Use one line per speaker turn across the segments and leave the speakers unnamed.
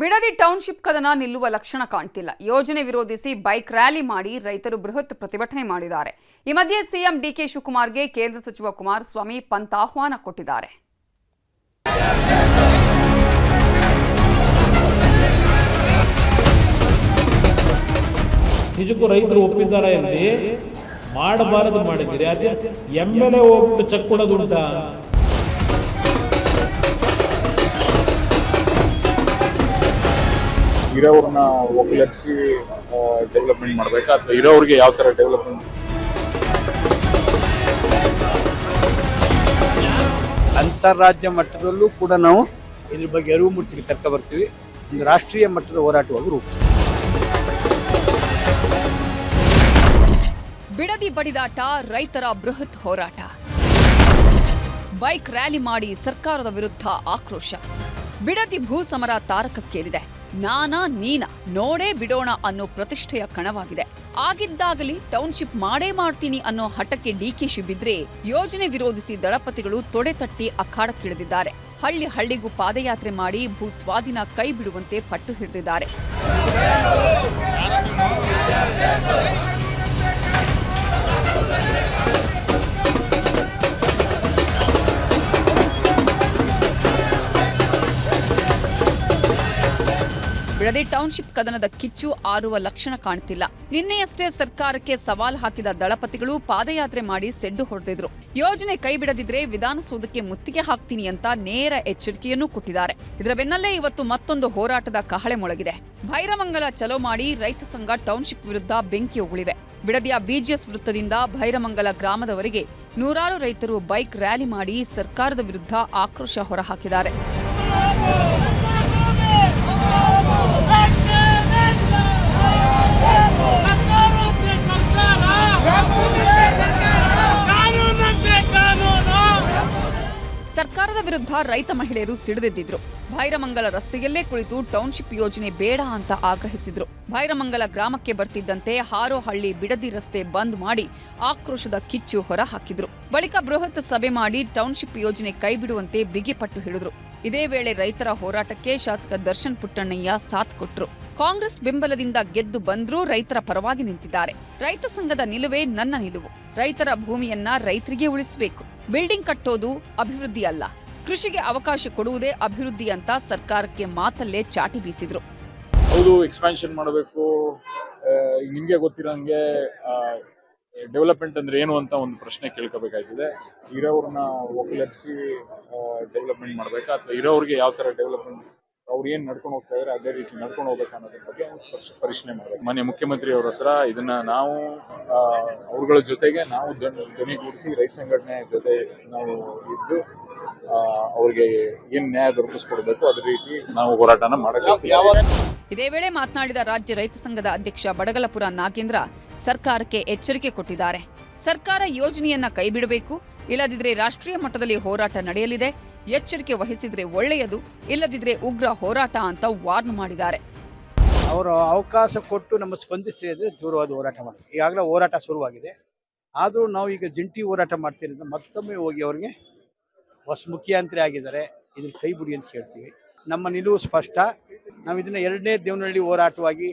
Bidadi township ಕದನ ನಿಲ್ಲುವ ಲಕ್ಷಣ ಕಾಣ್ತಿಲ್ಲ. ಯೋಜನೆ ವಿರೋಧಿಸಿ ಬೈಕ್ ರ್ಯಾಲಿ ಮಾಡಿ ರೈತರು ಬೃಹತ್ ಪ್ರತಿಭಟನೆ ಮಾಡಿದ್ದಾರೆ. ಈ ಮಧ್ಯೆ ಸಿಎಂ ಡಿಕೆ ಶಿವಕುಮಾರ್ಗೆ ಕೇಂದ್ರ ಸಚಿವ ಕುಮಾರಸ್ವಾಮಿ ಪಂತ ಆಹ್ವಾನ ಕೊಟ್ಟಿದ್ದಾರೆ.
ನಿಜಕ್ಕೂ ರೈತರು ಒಪ್ಪಿದ್ದಾರೆ ಇಲ್ಲಿ ಮಾಡಬಾರದು ಮಾಡಿದ್ದೀರಿ. ಅದೇ MLA ಹೋಗ್ಬಿಟ್ಟು ಚೆಕ್ ಕೊಡೋದುಂಟಾ?
ಇರೋವ್ರನ್ನ ಒಕ್ಕಲಿಸಿ ಡೆವಲಪ್ಮೆಂಟ್ ಮಾಡಬೇಕಾ ಅಥವಾ ಇರೋರಿಗೆ ಯಾವ ಥರ ಡೆವಲಪ್ಮೆಂಟ್?
ಅಂತಾರಾಜ್ಯ ಮಟ್ಟದಲ್ಲೂ ಕೂಡ ನಾವು ಇದ್ರ ಬಗ್ಗೆ ಅರಿವು ಮೂಡಿಸಿ ಕರ್ಕ ಬರ್ತೀವಿ. ಒಂದು ರಾಷ್ಟ್ರೀಯ ಮಟ್ಟದ ಹೋರಾಟವಾಗಿ ರೂಪಿಸ್ತೀವಿ.
ಬಿಡದಿ ಬಡಿದಾಟ, ರೈತರ ಬೃಹತ್ ಹೋರಾಟ, ಬೈಕ್ ರ್ಯಾಲಿ ಮಾಡಿ ಸರ್ಕಾರದ ವಿರುದ್ಧ ಆಕ್ರೋಶ. ಬಿಡದಿ ಭೂ ಸಮರ ತಾರಕಕ್ಕೇರಿದೆ. ನಾನಾ ನೀನ ನೋಡೇ ಬಿಡೋಣ ಅನ್ನೋ ಪ್ರತಿಷ್ಠೆಯ ಕಣವಾಗಿದೆ. ಆಗಿದ್ದಾಗಲಿ ಟೌನ್ಶಿಪ್ ಮಾಡೇ ಮಾಡ್ತೀನಿ ಅನ್ನೋ ಹಠಕ್ಕೆ ಡಿಕೆಶಿ ಬಿದ್ರೆ ಯೋಜನೆ ವಿರೋಧಿಸಿ ದಳಪತಿಗಳು ತೊಡೆ ತಟ್ಟಿ ಅಖಾಡಕ್ಕಿಳಿದಿದ್ದಾರೆ. ಹಳ್ಳಿಗೂ ಪಾದಯಾತ್ರೆ ಮಾಡಿ ಭೂ ಸ್ವಾಧೀನ ಕೈ ಬಿಡುವಂತೆ ಪಟ್ಟು ಹಿಡಿದಿದ್ದಾರೆ. ಬಿಡದಿ ಟೌನ್ಶಿಪ್ ಕದನದ ಕಿಚ್ಚು ಆರುವ ಲಕ್ಷಣ ಕಾಣ್ತಿಲ್ಲ. ನಿನ್ನೆಯಷ್ಟೇ ಸರ್ಕಾರಕ್ಕೆ ಸವಾಲು ಹಾಕಿದ ದಳಪತಿಗಳು ಪಾದಯಾತ್ರೆ ಮಾಡಿ ಸೆಡ್ಡು ಹೊಡೆದಿದ್ರು. ಯೋಜನೆ ಕೈ ಬಿಡದಿದ್ರೆ ವಿಧಾನಸೌಧಕ್ಕೆ ಮುತ್ತಿಗೆ ಹಾಕ್ತೀನಿ ಅಂತ ನೇರ ಎಚ್ಚರಿಕೆಯನ್ನೂ ಕೊಟ್ಟಿದ್ದಾರೆ. ಇದರ ಬೆನ್ನಲ್ಲೇ ಇವತ್ತು ಮತ್ತೊಂದು ಹೋರಾಟದ ಕಹಳೆ ಮೊಳಗಿದೆ. ಭೈರಮಂಗಲ ಚಲೋ ಮಾಡಿ ರೈತ ಸಂಘ ಟೌನ್ಶಿಪ್ ವಿರುದ್ಧ ಬೆಂಕಿ ಉಗುಳಿವೆ. ಬಿಡದಿಯ ಬಿಜಿಎಸ್ ವೃತ್ತದಿಂದ ಭೈರಮಂಗಲ ಗ್ರಾಮದವರೆಗೆ ನೂರಾರು ರೈತರು ಬೈಕ್ ರ್ಯಾಲಿ ಮಾಡಿ ಸರ್ಕಾರದ ವಿರುದ್ಧ ಆಕ್ರೋಶ ಹೊರಹಾಕಿದ್ದಾರೆ. ಸರ್ಕಾರದ ವಿರುದ್ಧ ರೈತ ಮಹಿಳೆಯರು ಸಿಡಿದೆದ್ದಿದ್ರು. ಭೈರಮಂಗಲ ರಸ್ತೆಯಲ್ಲೇ ಕುಳಿತು ಟೌನ್ಶಿಪ್ ಯೋಜನೆ ಬೇಡ ಅಂತ ಆಗ್ರಹಿಸಿದ್ರು. ಭೈರಮಂಗಲ ಗ್ರಾಮಕ್ಕೆ ಬರ್ತಿದ್ದಂತೆ ಹಾರೋಹಳ್ಳಿ ಬಿಡದಿ ರಸ್ತೆ ಬಂದ್ ಮಾಡಿ ಆಕ್ರೋಶದ ಕಿಚ್ಚು ಹೊರ ಹಾಕಿದ್ರು. ಬಳಿಕ ಬೃಹತ್ ಸಭೆ ಮಾಡಿ ಟೌನ್ಶಿಪ್ ಯೋಜನೆ ಕೈಬಿಡುವಂತೆ ಬಿಗಿಪಟ್ಟು ಹಿಡಿದ್ರು. ಇದೇ ವೇಳೆ ರೈತರ ಹೋರಾಟಕ್ಕೆ ಶಾಸಕ ದರ್ಶನ್ ಪುಟ್ಟಣ್ಣಯ್ಯ ಸಾಥ್ ಕೊಟ್ರು. ಕಾಂಗ್ರೆಸ್ ಬೆಂಬಲದಿಂದ ಗೆದ್ದು ಬಂದ್ರೂ ರೈತರ ಪರವಾಗಿ ನಿಂತಿದ್ದಾರೆ. ರೈತ ಸಂಘದ ನಿಲುವೇ ನನ್ನ ನಿಲುವು. ರೈತರ ಭೂಮಿಯನ್ನ ರೈತರಿಗೆ ಉಳಿಸಬೇಕು. ಬಿಲ್ಡಿಂಗ್ ಕಟ್ಟೋದು ಅಭಿವೃದ್ಧಿ ಅಲ್ಲ, ಕೃಷಿಗೆ ಅವಕಾಶ ಕೊಡುವುದೇ ಅಭಿವೃದ್ಧಿ ಅಂತ ಸರ್ಕಾರಕ್ಕೆ ಮಾತಲ್ಲೇ ಚಾಟಿ ಬೀಸಿದ್ರು.
ಹೌದು, ಎಕ್ಸ್ಪ್ಯಾನ್ಷನ್ ಮಾಡಬೇಕು. ನಿಮಗೆ ಗೊತ್ತಿರೋಂಗೆ ಡೆವಲಪ್ಮೆಂಟ್ ಅಂದ್ರೆ ಏನು ಅಂತ ಒಂದು ಪ್ರಶ್ನೆ ಕೇಳ್ಕೋಬೇಕಾಗಿದೆ. ಇರೋವ್ರನ್ನ ಒಕ್ಕಲಿಸಿ ಡೆವಲಪ್ಮೆಂಟ್ ಮಾಡಬೇಕಾ ಅಥವಾ ಇರೋರಿಗೆ ಯಾವ ಥರ ಡೆವಲಪ್ಮೆಂಟ್, ಅವ್ರು ಏನು ನಡ್ಕೊಂಡು ಹೋಗ್ತಾ ಇದ್ದಾರೆ ಅದೇ ರೀತಿ ನಡ್ಕೊಂಡು ಹೋಗ್ಬೇಕು ಅನ್ನೋದ್ರ ಬಗ್ಗೆ ಪರಿಶೀಲನೆ ಮಾಡಬೇಕು. ಮಾನ್ಯ ಮುಖ್ಯಮಂತ್ರಿ ಅವ್ರ ಹತ್ರ ಇದನ್ನ ನಾವು ಅವ್ರಗಳ ಜೊತೆಗೆ ನಾವು ಧ್ವನಿಗೂಡಿಸಿ ರೈತ ಸಂಘಟನೆ ಜೊತೆ ನಾವು ಇದ್ದು ಅವ್ರಿಗೆ ಏನ್ ನ್ಯಾಯ ದೊರಕಿಸ್ಕೊಡ್ಬೇಕು ಅದೇ ರೀತಿ ನಾವು ಹೋರಾಟನ ಮಾಡಬೇಕು.
ಇದೇ ವೇಳೆ ಮಾತನಾಡಿದ ರಾಜ್ಯ ರೈತ ಸಂಘದ ಅಧ್ಯಕ್ಷ ಬಡಗಲಪುರ ನಾಗೇಂದ್ರ ಸರ್ಕಾರಕ್ಕೆ ಎಚ್ಚರಿಕೆ ಕೊಟ್ಟಿದ್ದಾರೆ. ಸರ್ಕಾರ ಯೋಜನೆಯನ್ನ ಕೈಬಿಡಬೇಕು, ಇಲ್ಲದಿದ್ರೆ ರಾಷ್ಟ್ರೀಯ ಮಟ್ಟದಲ್ಲಿ ಹೋರಾಟ ನಡೆಯಲಿದೆ. ಎಚ್ಚರಿಕೆ ವಹಿಸಿದ್ರೆ ಒಳ್ಳೆಯದು, ಇಲ್ಲದಿದ್ರೆ ಉಗ್ರ ಹೋರಾಟ ಅಂತ ವಾರ್ನ್ ಮಾಡಿದ್ದಾರೆ.
ಅವರು ಅವಕಾಶ ಕೊಟ್ಟು ನಮ್ಮ ಸ್ಪಂದಿಸ್ತಿದ್ರೆ ತೀವ್ರವಾದ ಹೋರಾಟ ಮಾಡಿ ಈಗಾಗಲೇ ಹೋರಾಟ ಶುರುವಾಗಿದೆ. ಆದರೂ ನಾವು ಈಗ ಜಂಟಿ ಹೋರಾಟ ಮಾಡ್ತೀವಿ ಅಂತ ಮತ್ತೊಮ್ಮೆ ಹೋಗಿ ಅವ್ರಿಗೆ ಹೊಸ ಮುಖ್ಯಮಂತ್ರಿ ಆಗಿದ್ದಾರೆ, ಇದ್ರ ಕೈ ಬಿಡಿ ಅಂತ ಕೇಳ್ತೀವಿ. ನಮ್ಮ ನಿಲುವು ಸ್ಪಷ್ಟ. ನಾವು ಇದನ್ನ ಎರಡನೇ ದೇವನಹಳ್ಳಿ ಹೋರಾಟವಾಗಿ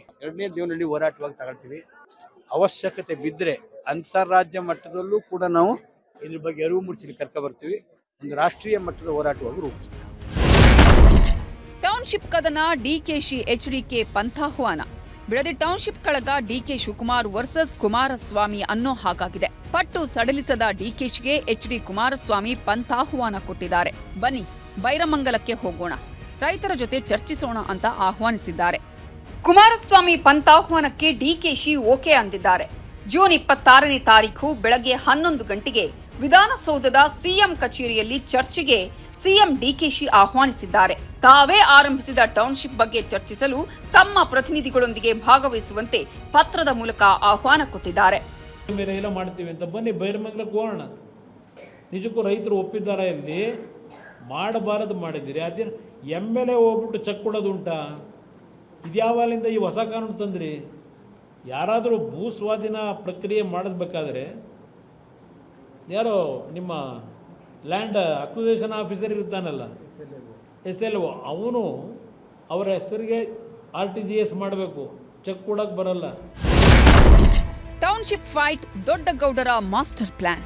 ತಗೊಳ್ತೀವಿ. ಅವಶ್ಯಕತೆ ಬಿದ್ದರೆ ಅಂತಾರಾಜ್ಯ ಮಟ್ಟದಲ್ಲೂ ಕೂಡ ನಾವು ಇದ್ರ ಬಗ್ಗೆ ಅರಿವು ಮೂಡಿಸಿ ಕರ್ಕ ಬರ್ತೀವಿ. ಒಂದು ರಾಷ್ಟ್ರೀಯ ಮಟ್ಟದ ಹೋರಾಟವಾಗಿ ರೂಪಿಸ್ತೀವಿ.
ಟೌನ್ಶಿಪ್ ಕದನ, ಡಿಕೆಶಿ ಎಚ್ಡಿಕೆ ಪಂಥಾಹ್ವಾನ. ಬಿಡದಿ ಟೌನ್ಶಿಪ್ ಕಳಗ ಡಿಕೆ ಶಿವಕುಮಾರ್ ವರ್ಸಸ್ ಕುಮಾರಸ್ವಾಮಿ ಅನ್ನೋ ಹಾಗಾಗಿದೆ. ಪಟ್ಟು ಸಡಿಲಿಸದ ಡಿಕೆಶಿಗೆ ಎಚ್ಡಿ ಕುಮಾರಸ್ವಾಮಿ ಪಂಥಾಹ್ವಾನ ಕೊಟ್ಟಿದ್ದಾರೆ. ಬನ್ನಿ ಭೈರಮಂಗಲಕ್ಕೆ ಹೋಗೋಣ, ರೈತರ ಜೊತೆ ಚರ್ಚಿಸೋಣ ಅಂತ ಆಹ್ವಾನಿಸಿದ್ದಾರೆ. ಕುಮಾರಸ್ವಾಮಿ ಪಂಥಾಹ್ವಾನಕ್ಕೆ ಡಿಕೆಶಿ ಓಕೆ ಅಂದಿದ್ದಾರೆ. ಜೂನ್ 26ನೇ ತಾರೀಖು ಬೆಳಗ್ಗೆ 11 ಗಂಟೆಗೆ ವಿಧಾನಸೌಧದ ಸಿಎಂ ಕಚೇರಿಯಲ್ಲಿ ಚರ್ಚೆಗೆ ಸಿಎಂ ಡಿಕೆಶಿ ಆಹ್ವಾನಿಸಿದ್ದಾರೆ. ತಾವೇ ಆರಂಭಿಸಿದ ಟೌನ್ಶಿಪ್ ಬಗ್ಗೆ ಚರ್ಚಿಸಲು ತಮ್ಮ ಪ್ರತಿನಿಧಿಗಳೊಂದಿಗೆ ಭಾಗವಹಿಸುವಂತೆ ಪತ್ರದ ಮೂಲಕ ಆಹ್ವಾನ ಕೊಟ್ಟಿದ್ದಾರೆ.
ಮಾಡ್ತೀವಿ ಅಂತ ಬನ್ನಿ ಭೈರಮಂಗಲಕ್ಕೆ ಹೋಗೋಣ. ನಿಜಕ್ಕೂ ರೈತರು ಒಪ್ಪಿದ್ದಾರೆ ಇಲ್ಲಿ ಮಾಡಬಾರದು ಮಾಡಿದ್ದೀರಿ. ಅದೇ MLA ಹೋಗ್ಬಿಟ್ಟು ಚೆಕ್ ಕೊಡೋದುಂಟಾ? ಇದ್ಯಾವಾಲಿಂದ ಈ ಹೊಸ ಕಾನೂನು ತಂದ್ರಿ? ಯಾರಾದರೂ ಭೂ ಸ್ವಾಧೀನ ಪ್ರಕ್ರಿಯೆ ಮಾಡಬೇಕಾದ್ರೆ ಯಾರೋ ನಿಮ್ಮ ಲ್ಯಾಂಡ್ ಅಕ್ವಿಸೇಷನ್ ಆಫೀಸರ್ ಇರ್ತಾನಲ್ಲ, SLO, ಅವನು ಅವರ ಹೆಸರಿಗೆ RTGS ಮಾಡಬೇಕು, ಚೆಕ್ ಕೊಡಕ್ಕೆ ಬರಲ್ಲ.
ಟೌನ್ಶಿಪ್ ಫೈಟ್ ದೊಡ್ಡಗೌಡರ ಮಾಸ್ಟರ್ ಪ್ಲಾನ್.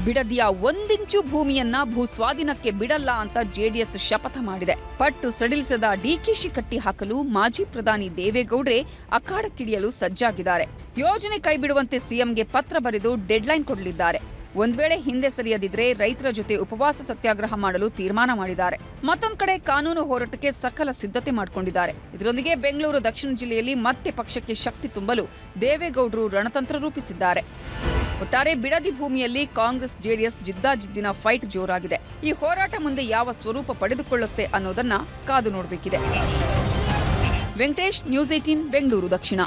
ಬಿಡದಿಯ 1 ಇಂಚು ಭೂಮಿಯನ್ನ ಭೂಸ್ವಾಧೀನಕ್ಕೆ ಬಿಡಲ್ಲ ಅಂತ ಜೆಡಿಎಸ್ ಶಪಥ ಮಾಡಿದೆ. ಪಟ್ಟು ಸಡಿಲಿಸದ ಡಿಕೆಶಿ ಕಟ್ಟಿ ಹಾಕಲು ಮಾಜಿ ಪ್ರಧಾನಿ ದೇವೇಗೌಡ್ರೆ ಅಖಾಡಕ್ಕಿಳಿಯಲು ಸಜ್ಜಾಗಿದ್ದಾರೆ. ಯೋಜನೆ ಕೈಬಿಡುವಂತೆ ಸಿಎಂಗೆ ಪತ್ರ ಬರೆದು ಡೆಡ್ಲೈನ್ ಕೊಡಲಿದ್ದಾರೆ. ಒಂದ್ ವೇಳೆ ಹಿಂದೆ ಸರಿಯದಿದ್ರೆ ರೈತರ ಜೊತೆ ಉಪವಾಸ ಸತ್ಯಾಗ್ರಹ ಮಾಡಲು ತೀರ್ಮಾನ ಮಾಡಿದ್ದಾರೆ. ಮತ್ತೊಂದು ಕಡೆ ಕಾನೂನು ಹೋರಾಟಕ್ಕೆ ಸಕಲ ಸಿದ್ಧತೆ ಮಾಡಿಕೊಂಡಿದ್ದಾರೆ. ಇದರೊಂದಿಗೆ ಬೆಂಗಳೂರು ದಕ್ಷಿಣ ಜಿಲ್ಲೆಯಲ್ಲಿ ಮತ್ತೆ ಪಕ್ಷಕ್ಕೆ ಶಕ್ತಿ ತುಂಬಲು ದೇವೇಗೌಡರು ರಣತಂತ್ರ ರೂಪಿಸಿದ್ದಾರೆ. ಒಟ್ಟಾರೆ ಬಿಡದಿ ಭೂಮಿಯಲ್ಲಿ ಕಾಂಗ್ರೆಸ್ ಜೆಡಿಎಸ್ ಜಿದ್ದಾಜಿದ್ದಿನ ಫೈಟ್ ಜೋರಾಗಿದೆ. ಈ ಹೋರಾಟ ಮುಂದೆ ಯಾವ ಸ್ವರೂಪ ಪಡೆದುಕೊಳ್ಳುತ್ತೆ ಅನ್ನೋದನ್ನ ಕಾದು ನೋಡಬೇಕಿದೆ. ವೆಂಕಟೇಶ್, ನ್ಯೂಸ್ 18 ಬೆಂಗಳೂರು ದಕ್ಷಿಣ.